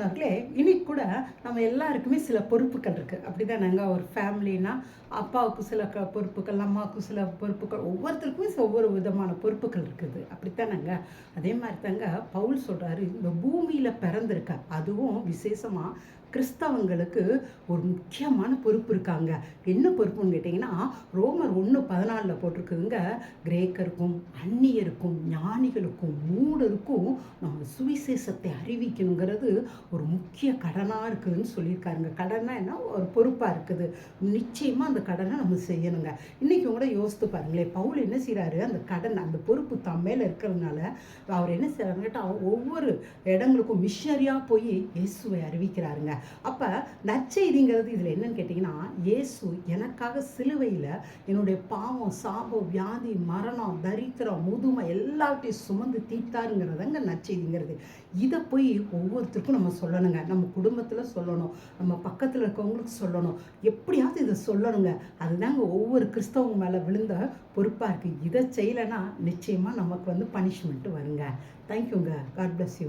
பிரியமானவர்களே, இன்னைக்கு கூட நம்ம எல்லாருக்குமே சில பொறுப்புகள் இருக்குது. அப்படி தானேங்க? ஒரு ஃபேமிலினா அப்பாவுக்கு சில பொறுப்புகள், அம்மாவுக்கு சில பொறுப்புகள், ஒவ்வொருத்தருக்குமே ஒவ்வொரு விதமான பொறுப்புகள் இருக்குது. அப்படித்தானேங்க? அதே மாதிரி தாங்க பவுல் சொல்கிறாரு, இந்த பூமியில் பிறந்திருக்க அதுவும் விசேஷமாக கிறிஸ்தவங்களுக்கு ஒரு முக்கியமான பொறுப்பு இருக்காங்க. என்ன பொறுப்புன்னு கேட்டிங்கன்னா, ரோமர் 1:14 போட்டிருக்குதுங்க. கிரேக்கருக்கும் அந்நியருக்கும் ஞானிகளுக்கும் மூடருக்கும் நம்ம சுவிசேஷத்தை அறிவிக்கணுங்கிறது ஒரு முக்கிய கடனாக இருக்குதுன்னு சொல்லியிருக்காருங்க. கடனா என்ன, ஒரு பொறுப்பாக இருக்குது. நிச்சயமாக அந்த கடனை நம்ம செய்யணுங்க. இன்றைக்கி கூட யோசித்து பாருங்களேன், பவுல் என்ன செய்கிறாரு, அந்த கடன் அந்த பொறுப்பு தம் மேலே இருக்கிறதுனால அவர் என்ன செய்கிறாருன்னு கேட்டால் ஒவ்வொரு இடங்களுக்கும் மிஷனரியாக போய் இயேசுவை அறிவிக்கிறாருங்க. அப்போ நற்செய்திங்கிறது இதில் என்னன்னு கேட்டிங்கன்னா, இயேசு எனக்காக சிலுவையில் என்னுடைய பாவம், சாபம், வியாதி, மரணம், தரித்திரம், முதுமை எல்லாத்தையும் சுமந்து தீர்த்தாருங்கிறதாங்க நற்செய்திங்கிறது. இதை போய் ஒவ்வொருத்தருக்கும் நம்ம சொல்லணுங்க. நம்ம குடும்பத்தில் சொல்லணும், நம்ம பக்கத்தில் இருக்கவங்களுக்கு சொல்லணும், எப்படியாவது இதை சொல்லணுங்க. அதுதாங்க ஒவ்வொரு கிறிஸ்தவங்க மேலே விழுந்த பொறுப்பாக இருக்குது. இதை செய்யலைன்னா நிச்சயமாக நமக்கு பனிஷ்மெண்ட்டு வருங்க. தேங்க்யூங்க. God bless you.